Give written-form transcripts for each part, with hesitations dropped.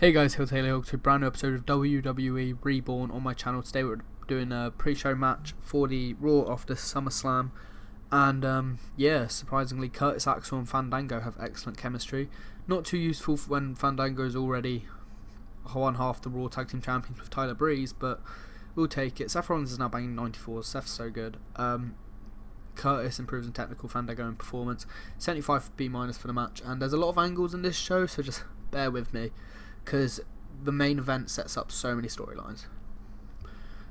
Hey guys, HeelTayler to a brand new episode of WWE Reborn on my channel. Today we're doing a pre-show match for the Raw after SummerSlam, and yeah, surprisingly Curtis Axel and Fandango have excellent chemistry. Not too useful for when Fandango is already one half the Raw Tag Team Champions with Tyler Breeze, but we'll take it. Seth Rollins is now banging 94, Seth's so good. Curtis improves in technical, Fandango in performance. 75 B- for the match, and there's a lot of angles in this show, so just bear with me, because the main event sets up so many storylines.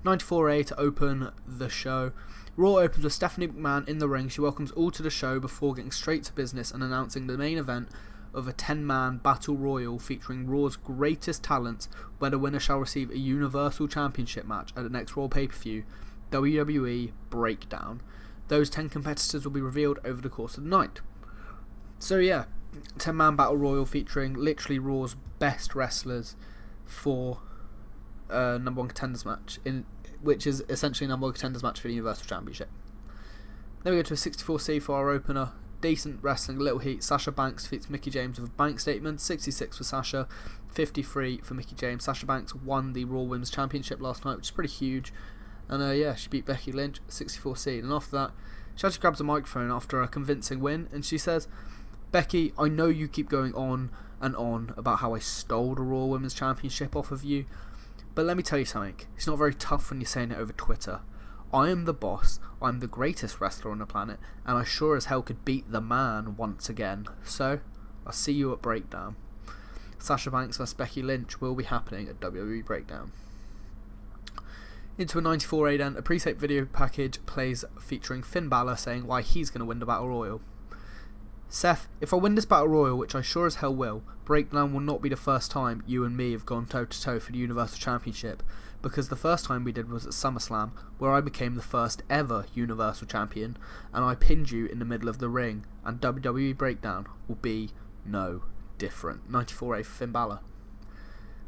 94A to open the show. Raw opens with Stephanie McMahon in the ring. She welcomes all to the show before getting straight to business and announcing the main event of a 10-man Battle Royal featuring Raw's greatest talents, where the winner shall receive a Universal Championship match at the next Raw pay-per-view, WWE Breakdown. Those 10 competitors will be revealed over the course of the night. So yeah, 10-man Battle Royal featuring literally Raw's best wrestlers for number one contenders match, which is essentially a number one contenders match for the Universal Championship. Then we go to a 64C for our opener. Decent wrestling, little heat. Sasha Banks defeats Mickie James with a bank statement. 66 for Sasha, 53 for Mickie James. Sasha Banks won the Raw Women's Championship last night, which is pretty huge. And yeah, she beat Becky Lynch, 64C. And after that, she actually grabs a microphone after a convincing win, and she says, "Becky, I know you keep going on and on about how I stole the Raw Women's Championship off of you, but let me tell you something. It's not very tough when you're saying it over Twitter. I am the boss, I'm the greatest wrestler on the planet, and I sure as hell could beat the man once again. So, I'll see you at Breakdown." Sasha Banks vs Becky Lynch will be happening at WWE Breakdown. Into a 94A then, a pre-tape video package plays featuring Finn Balor saying why he's going to win the Battle Royal. "Seth, if I win this Battle Royal, which I sure as hell will, Breakdown will not be the first time you and me have gone toe-to-toe for the Universal Championship, because the first time we did was at SummerSlam, where I became the first ever Universal Champion, and I pinned you in the middle of the ring, and WWE Breakdown will be no different." 94A for Finn Balor.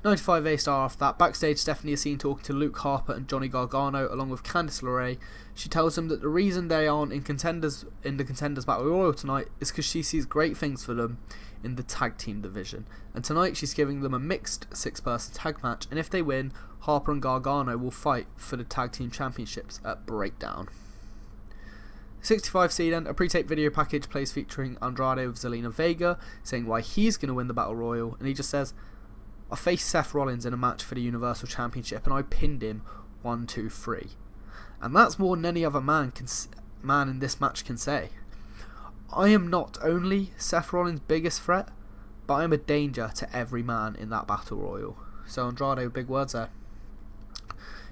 95A star after that. Backstage, Stephanie is seen talking to Luke Harper and Johnny Gargano along with Candice LeRae. She tells them that the reason they aren't in the Contenders Battle Royal tonight is because she sees great things for them in the tag team division, and tonight she's giving them a mixed 6-person tag match, and if they win, Harper and Gargano will fight for the tag team championships at Breakdown. 65C then, a pre-tape video package plays featuring Andrade with Zelina Vega saying why he's going to win the Battle Royal, and he just says, "I faced Seth Rollins in a match for the Universal Championship and I pinned him 1, 2, 3. And that's more than any other man in this match can say. I am not only Seth Rollins' biggest threat, but I am a danger to every man in that Battle Royal." So Andrade with big words there.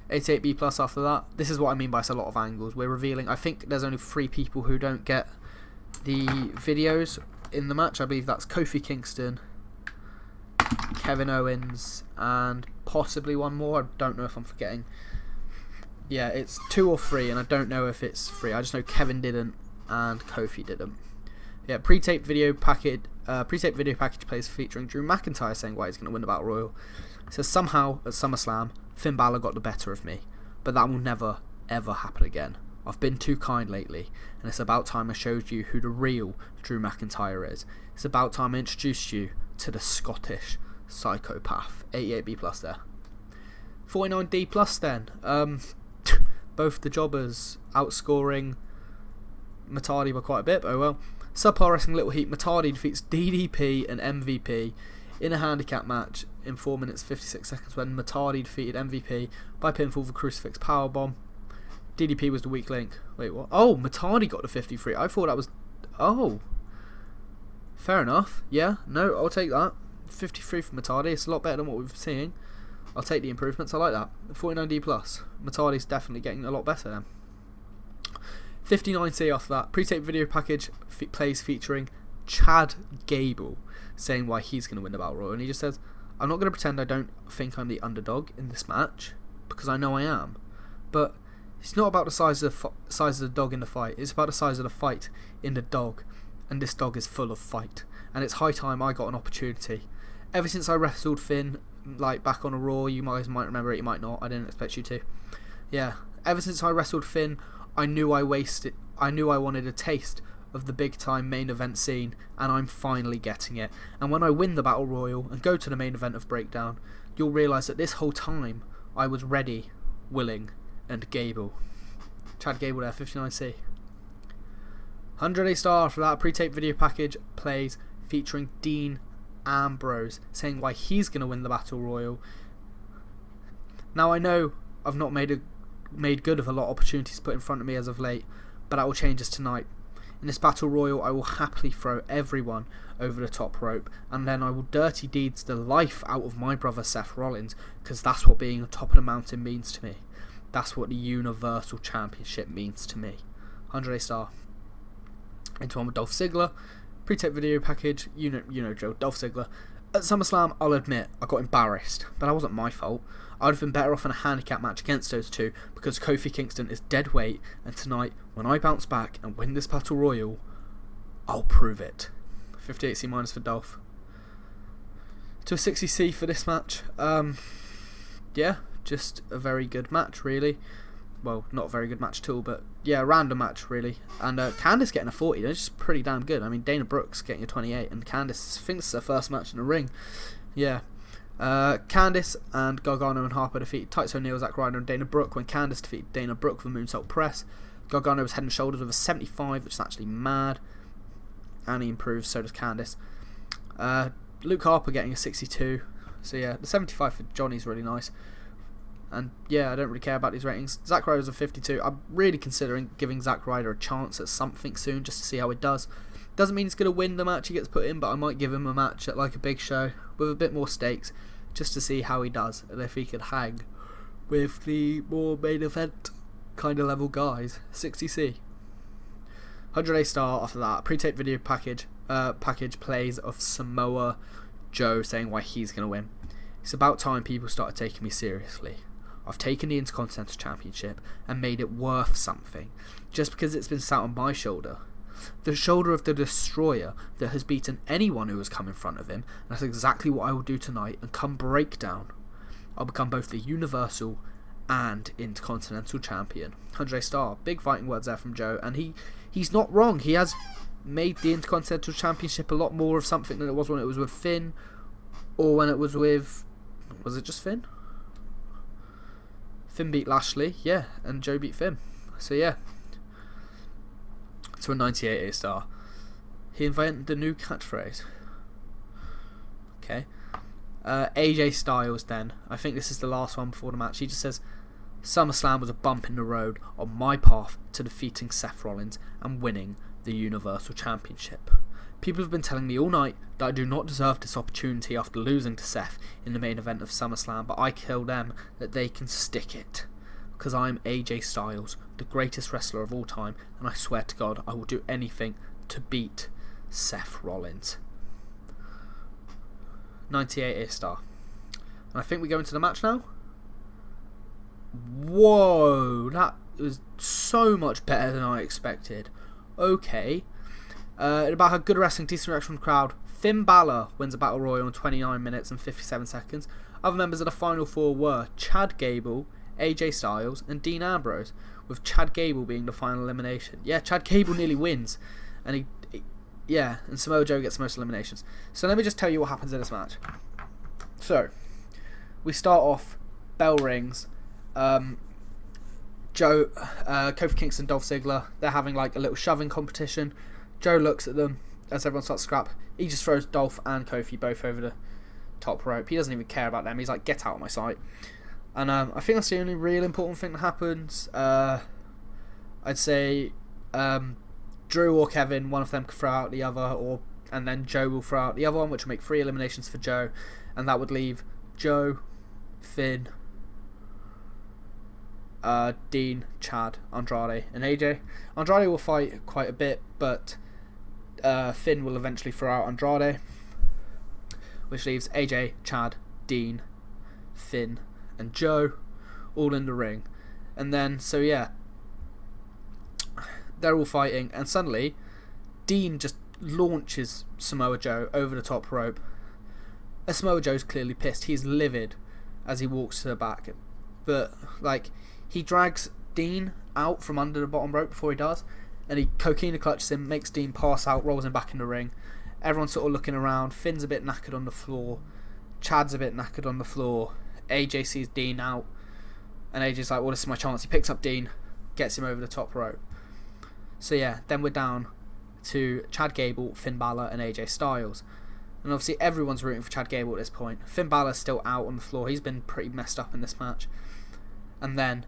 88B+ after that. This is what I mean by it's a lot of angles. We're revealing, I think there's only 3 people who don't get the videos in the match. I believe that's Kofi Kingston, Kevin Owens, and possibly one more. I don't know if I'm forgetting. Yeah, it's 2 or 3, and I don't know if it's 3. I just know Kevin didn't and Kofi didn't. Yeah, pre-tape video package plays featuring Drew McIntyre saying why he's going to win the Battle Royal. It says, "Somehow at SummerSlam, Finn Balor got the better of me, but that will never ever happen again. I've been too kind lately, and it's about time I showed you who the real Drew McIntyre is. It's about time I introduced you to the Scottish psychopath." 88B+ there. 49D+ then. Both the jobbers outscoring Matadi by quite a bit, but oh well. Subpar Wrestling Little Heat, Matadi defeats DDP and MVP in a handicap match in 4 minutes 56 seconds when Matadi defeated MVP by pinfall for Crucifix Powerbomb. DDP was the weak link. Wait, what? Oh, Matadi got the 53. I thought that was... Oh. Fair enough. Yeah, no, I'll take that. 53 from Matadi. It's a lot better than what we've been seeing. I'll take the improvements. I like that. 49D+. Matadi's definitely getting a lot better then. 59C after that. Pre-tape video package plays featuring Chad Gable saying why he's going to win the Battle Royal. And he just says, "I'm not going to pretend I don't think I'm the underdog in this match, because I know I am. But it's not about the size of the dog in the fight. It's about the size of the fight in the dog. And this dog is full of fight. And it's high time I got an opportunity. Ever since I wrestled Finn, like back on a Raw, you guys might remember it, you might not. I didn't expect you to. Yeah, ever since I wrestled Finn, I knew I wanted a taste of the big time main event scene, and I'm finally getting it. And when I win the Battle Royal and go to the main event of Breakdown, you'll realise that this whole time I was ready, willing, and Gable. Chad Gable there, 59C. 100 A-star for that pre-tape video package plays featuring Dean Ambrose saying why he's going to win the Battle Royal. Now I know I've not made good of a lot of opportunities put in front of me as of late, but that will change us tonight. In this Battle Royal I will happily throw everyone over the top rope, and then I will dirty deeds the life out of my brother Seth Rollins, because that's what being on top of the mountain means to me. That's what the Universal Championship means to me. 100 A-star. Into one with Dolph Ziggler. Pre-tape video package, you know Joe, Dolph Ziggler. At SummerSlam, I'll admit, I got embarrassed, but that wasn't my fault. I would have been better off in a handicap match against those two, because Kofi Kingston is dead weight, and tonight, when I bounce back and win this Battle Royal, I'll prove it. 58C minus for Dolph. To a 60C for this match. Yeah, just a very good match, really. Well, not a very good match at all, but yeah, a random match, really. And Candice getting a 40, that's just pretty damn good. I mean, Dana Brooks getting a 28, and Candice thinks it's her first match in the ring. Yeah. Candice and Gargano and Harper defeated Titus O'Neil, Zack Ryder and Dana Brooke when Candice defeated Dana Brooke with a moonsault press. Gargano was head and shoulders with a 75, which is actually mad. And he improves, so does Candice. Luke Harper getting a 62. So yeah, the 75 for Johnny's really nice. And yeah, I don't really care about these ratings. Zack Ryder's a 52. I'm really considering giving Zack Ryder a chance at something soon, just to see how it does. Doesn't mean he's going to win the match he gets put in, but I might give him a match at like a big show with a bit more stakes, just to see how he does, and if he could hang with the more main event kind of level guys. 60C. 100 A-star after that. Pre-tape video package plays of Samoa Joe saying why he's going to win. It's about time people started taking me seriously. I've taken the Intercontinental Championship and made it worth something, just because it's been sat on my shoulder. The shoulder of the Destroyer that has beaten anyone who has come in front of him, and that's exactly what I will do tonight, and come Breakdown, I'll become both the Universal and Intercontinental Champion. 100 A-star. Big fighting words there from Joe, and he's not wrong. He has made the Intercontinental Championship a lot more of something than it was when it was with Finn, or when it was with... Was it just Finn? Finn beat Lashley, yeah, and Joe beat Finn. So yeah. To a 98 A-star. He invented the new catchphrase. Okay. AJ Styles then. I think this is the last one before the match. He just says, SummerSlam was a bump in the road on my path to defeating Seth Rollins and winning the Universal Championship. People have been telling me all night that I do not deserve this opportunity after losing to Seth in the main event of SummerSlam, but I tell them that they can stick it. Because I am AJ Styles, the greatest wrestler of all time, and I swear to God I will do anything to beat Seth Rollins. 98 A-star. And I think we go into the match now. Whoa, that was so much better than I expected. Okay. About her good wrestling, decent reaction from the crowd. Finn Balor wins a Battle Royal in 29 minutes and 57 seconds. Other members of the Final Four were Chad Gable, AJ Styles and Dean Ambrose, with Chad Gable being the final elimination. Yeah, Chad Gable nearly wins, and and Samoa Joe gets most eliminations. So let me just tell you what happens in this match. So we start off, bell rings. Kofi Kingston, Dolph Ziggler, they're having like a little shoving competition. Joe looks at them as everyone starts to scrap. He just throws Dolph and Kofi both over the top rope. He doesn't even care about them. He's like, get out of my sight. And I think that's the only real important thing that happens. I'd say Drew or Kevin, one of them could throw out the other, and then Joe will throw out the other one, which will make 3 eliminations for Joe, and that would leave Joe, Finn, Dean, Chad, Andrade, and AJ. Andrade will fight quite a bit, but Finn will eventually throw out Andrade, which leaves AJ, Chad, Dean, Finn, and Joe all in the ring. And then, so yeah, they're all fighting, and suddenly Dean just launches Samoa Joe over the top rope. And Samoa Joe's clearly pissed. He's livid as he walks to the back, but like, he drags Dean out from under the bottom rope before he does, and he coquina clutches him, makes Dean pass out, rolls him back in the ring. Everyone's sort of looking around. Finn's a bit knackered on the floor. Chad's a bit knackered on the floor. AJ sees Dean out, and AJ's like, well, this is my chance. He picks up Dean, gets him over the top rope. So yeah, then we're down to Chad Gable, Finn Balor, and AJ Styles. And obviously everyone's rooting for Chad Gable at this point. Finn Balor's still out on the floor. He's been pretty messed up in this match. And then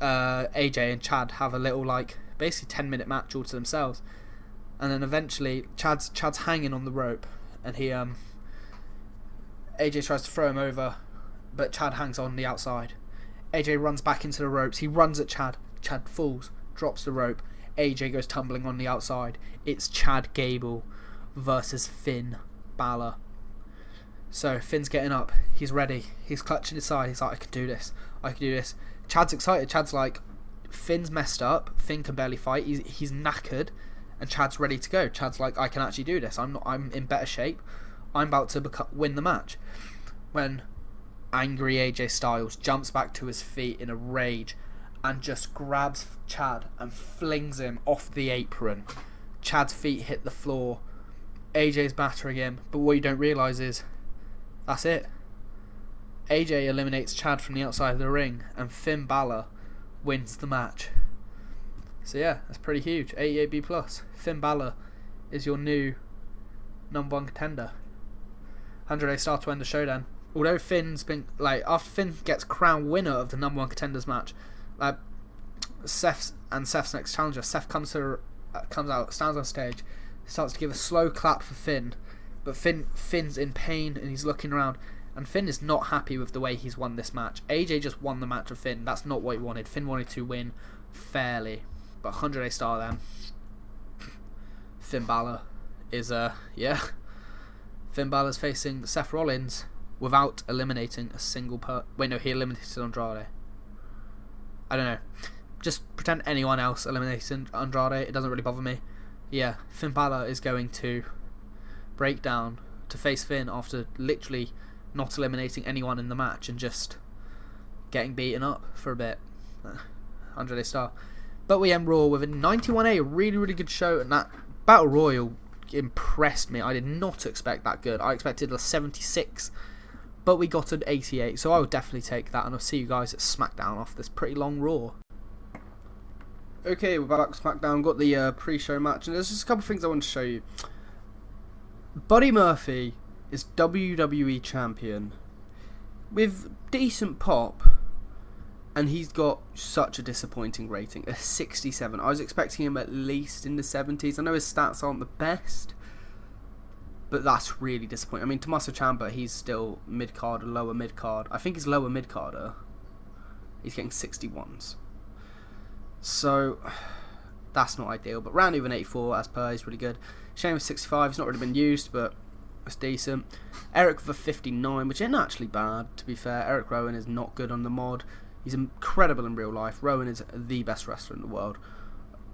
AJ and Chad have a little, like, basically 10-minute match all to themselves. And then eventually Chad's hanging on the rope, and AJ tries to throw him over, but Chad hangs on the outside. AJ runs back into the ropes. He runs at Chad. Chad falls, drops the rope. AJ goes tumbling on the outside. It's Chad Gable versus Finn Balor. So Finn's getting up. He's ready. He's clutching his side. He's like, I can do this. I can do this. Chad's excited. Chad's like, Finn's messed up. Finn can barely fight. He's knackered, and Chad's ready to go. Chad's like, I can actually do this. I'm in better shape. I'm about to win the match. When angry AJ Styles jumps back to his feet in a rage and just grabs Chad and flings him off the apron. Chad's feet hit the floor. AJ's battering him, but what you don't realise is that's it. AJ eliminates Chad from the outside of the ring, and Finn Balor wins the match. So yeah, that's pretty huge. 88B+. Finn Balor is your new #1 contender. 100A star to end the show then. Although Finn's been, like, after Finn gets crowned winner of the #1 contenders match, Seth's next challenger, Seth comes out, stands on stage, starts to give a slow clap for Finn, but Finn's in pain and he's looking around, and Finn is not happy with the way he's won this match. AJ just won the match with Finn. That's not what he wanted. Finn wanted to win fairly, but 100A star then. Finn Balor is Finn Balor's facing Seth Rollins without eliminating a single he eliminated Andrade. I don't know. Just pretend anyone else eliminated Andrade. It doesn't really bother me. Yeah, Finn Balor is going to break down to face Finn after literally not eliminating anyone in the match and just getting beaten up for a bit. 100A star. But we end Raw with a 91A, a really, really good show, and that Battle Royal impressed me. I did not expect that good. I expected a 76, but we got an 88, so I would definitely take that, and I'll see you guys at SmackDown after this pretty long Raw. Okay, we're back at SmackDown. Got the pre-show match, and there's just a couple of things I want to show you. Buddy Murphy is WWE champion with decent pop, and he's got such a disappointing rating, a 67. I was expecting him at least in the 70s. I know his stats aren't the best, but that's really disappointing. I mean, Tommaso Ciampa, he's still mid-card, lower mid-card. I think he's lower mid-carder. He's getting 61s. So, that's not ideal. But Randy with an 84, as per, he's really good. Shane with 65, he's not really been used, but it's decent. Eric with a 59, which isn't actually bad, to be fair. Eric Rowan is not good on the mod. He's incredible in real life. Rowan is the best wrestler in the world.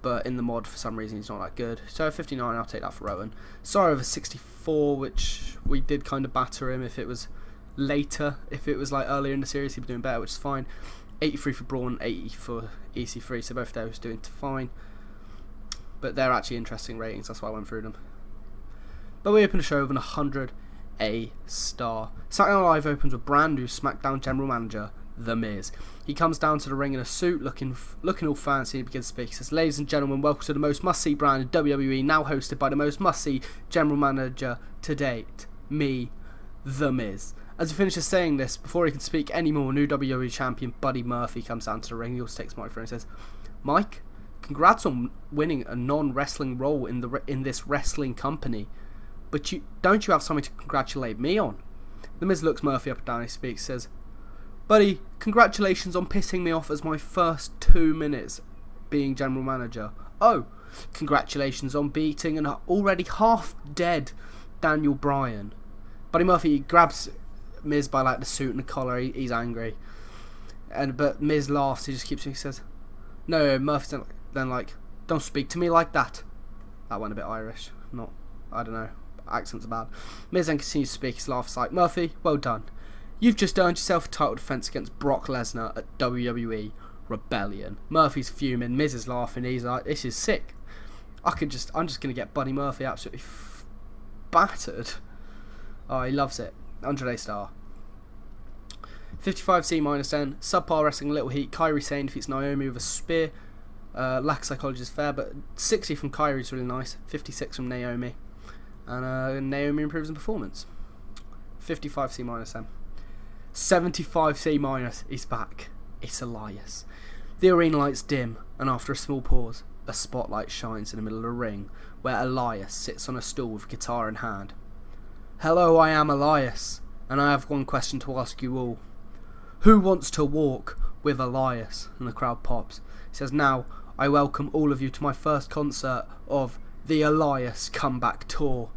But in the mod, for some reason, he's not that good. So 59, I'll take that for Rowan. Sorry over 64, which we did kind of batter him if it was later. If it was like earlier in the series, he'd be doing better, which is fine. 83 for Braun, 80 for EC3, so both of those doing fine. But they're actually interesting ratings, that's why I went through them. But we open the show with an 100A star. SmackDown Live opens with brand new SmackDown General Manager, The Miz. He comes down to the ring in a suit, looking all fancy, and begins to speak. He says, "Ladies and gentlemen, welcome to the most must-see brand in WWE, now hosted by the most must-see General Manager to date, me, The Miz." As he finishes saying this, before he can speak anymore, new WWE Champion Buddy Murphy comes down to the ring. He also takes the microphone and says, "Mike, congrats on winning a non-wrestling role in this wrestling company, but don't you have something to congratulate me on?" The Miz looks Murphy up and down. He speaks, says, "Buddy, congratulations on pissing me off as my first 2 minutes being general manager. Oh, congratulations on beating an already half dead Daniel Bryan." Buddy Murphy grabs Miz by like the suit and the collar. He's angry, but Miz laughs. He just keeps. He says, "No, Murphy's then like, don't speak to me like that." That went a bit Irish. Not, I don't know. Accents are bad. Miz then continues to speak. His laughs like, "Murphy, well done. You've just earned yourself a title defense against Brock Lesnar at WWE Rebellion. Murphy's fuming, Miz is laughing, he's like, this is sick. I'm just going to get Buddy Murphy absolutely battered. Oh, he loves it. 100 A-star. 55C -10. Subpar wrestling, little heat. Kairi Sane defeats Naomi with a spear. Lack of psychology is fair, but 60 from Kairi is really nice. 56 from Naomi. And Naomi improves in performance. 55C -10. 75C-. He's back. It's Elias. The arena lights dim, and after a small pause, a spotlight shines in the middle of the ring, where Elias sits on a stool with guitar in hand. Hello, I am Elias, and I have one question to ask you all. Who wants to walk with Elias? And the crowd pops. He says, now, I welcome all of you to my first concert of the Elias Comeback Tour.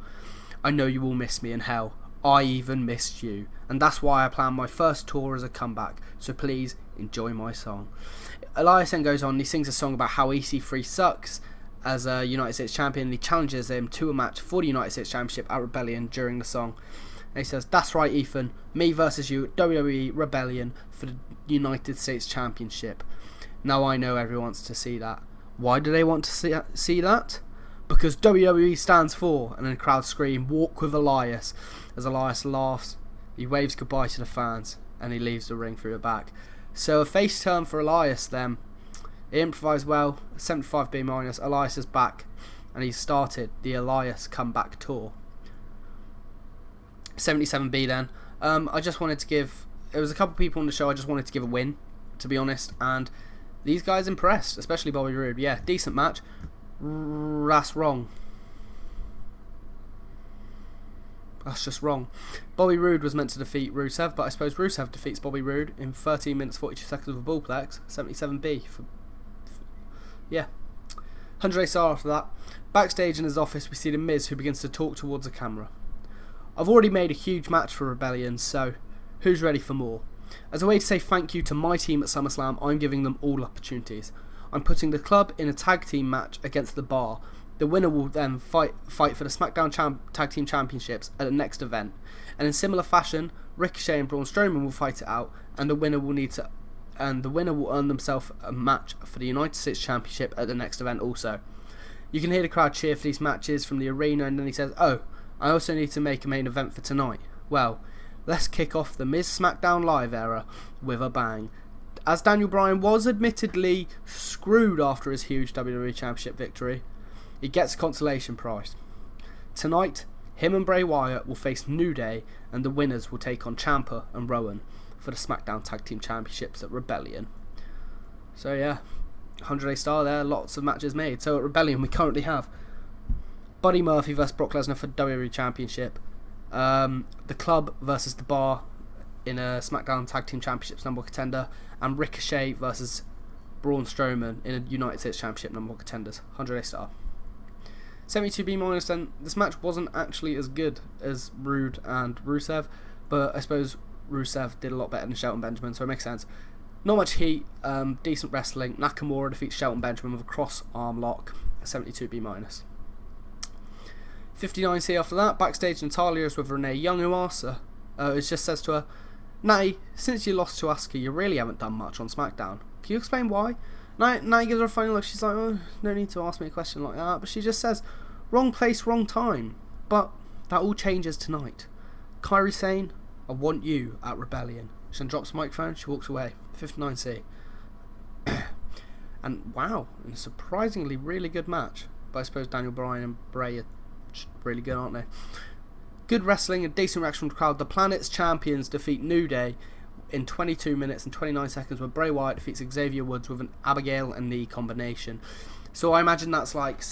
I know you all miss me in hell. I even missed you. And that's why I plan my first tour as a comeback. So please enjoy my song. Elias then goes on and he sings a song about how EC3 sucks as a United States champion. And he challenges him to a match for the United States Championship at Rebellion during the song. And he says, that's right, Ethan. Me versus you at WWE Rebellion for the United States Championship. Now I know everyone wants to see that. Why do they want to see that? Because WWE stands for, and then the crowd scream, walk with Elias. As Elias laughs, he waves goodbye to the fans, and he leaves the ring through the back. So a face turn for Elias then. He improvised well, 75B-. Elias is back, and he's started the Elias Comeback Tour. 77B then. I just wanted to give, there was a couple people on the show I just wanted to give a win, to be honest, and these guys impressed, especially Bobby Roode. Yeah, decent match. That's wrong. That's just wrong. Bobby Roode was meant to defeat Rusev, but I suppose Rusev defeats Bobby Roode in 13 minutes 42 seconds with a bullplex. 77B. Yeah. 100 A-star after that. Backstage in his office, we see The Miz, who begins to talk towards the camera. I've already made a huge match for Rebellion, so who's ready for more? As a way to say thank you to my team at SummerSlam, I'm giving them all opportunities. I'm putting the club in a tag team match against the Bar. The winner will then fight for the SmackDown Tag Team Championships at the next event. And in similar fashion, Ricochet and Braun Strowman will fight it out, and the winner will earn themselves a match for the United States Championship at the next event also. You can hear the crowd cheer for these matches from the arena, and then he says, oh, I also need to make a main event for tonight. Well, let's kick off the Miz SmackDown Live era with a bang. As Daniel Bryan was admittedly screwed after his huge WWE Championship victory, he gets a consolation prize. Tonight, him and Bray Wyatt will face New Day, and the winners will take on Ciampa and Rowan for the SmackDown Tag Team Championships at Rebellion. So yeah, 100 A-star there, lots of matches made. So at Rebellion we currently have Buddy Murphy vs Brock Lesnar for WWE Championship, the Club versus the Bar in a SmackDown Tag Team Championships number contender, and Ricochet versus Braun Strowman in a United States Championship number contenders. 100 A-star. 72B- then. This match wasn't actually as good as Roode and Rusev, but I suppose Rusev did a lot better than Shelton Benjamin, so it makes sense. Not much heat, decent wrestling. Nakamura defeats Shelton Benjamin with a cross arm lock. 72B-. 59C after that. Backstage, Natalia is with Renee Young, who asks her, it just says to her, Natty, since you lost to Asuka, you really haven't done much on SmackDown. Can you explain why? Natty gives her a funny look. She's like, oh, no need to ask me a question like that. But she just says, wrong place, wrong time. But that all changes tonight. Kairi Sane, I want you at Rebellion. She then drops the microphone, she walks away. 59C. And wow, a surprisingly really good match. But I suppose Daniel Bryan and Bray are really good, aren't they? Good wrestling, a decent reaction from the crowd. The Planet's champions defeat New Day in 22 minutes and 29 seconds, where Bray Wyatt defeats Xavier Woods with an Abigail and knee combination. So I imagine that's like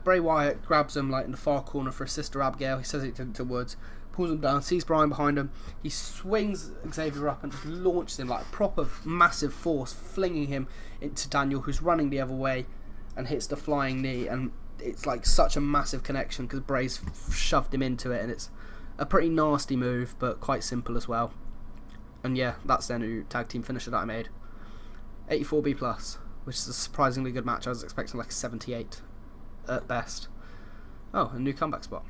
Bray Wyatt grabs him like in the far corner for his sister Abigail. He says it to Woods, pulls him down, sees Bryan behind him. He swings Xavier up and just launches him like proper massive force, flinging him into Daniel, who's running the other way, and hits the flying knee. And it's like such a massive connection because Bray's shoved him into it, and it's a pretty nasty move, but quite simple as well. And yeah, that's their new tag team finisher that I made. 84B+, which is a surprisingly good match. I was expecting like a 78 at best. Oh, a new comeback spot.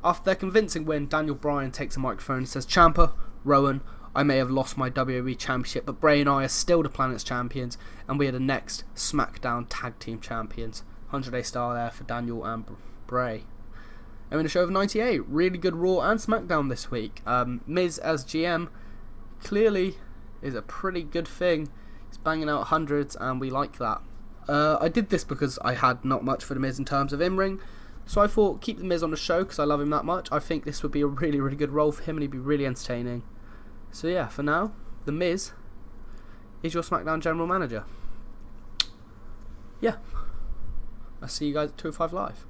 After their convincing win, Daniel Bryan takes a microphone and says, Ciampa, Rowan, I may have lost my WWE Championship, but Bray and I are still the planet's champions, and we are the next SmackDown Tag Team Champions. 100-day star there for Daniel and Bray. And in the show of 98, really good Raw and SmackDown this week. Miz as GM clearly is a pretty good thing. He's banging out hundreds, and we like that. I did this because I had not much for The Miz in terms of in-ring, so I thought keep The Miz on the show because I love him that much. I think this would be a really, really good role for him, and he'd be really entertaining. So yeah, for now, The Miz is your SmackDown General Manager. Yeah, I'll see you guys at 205 Live.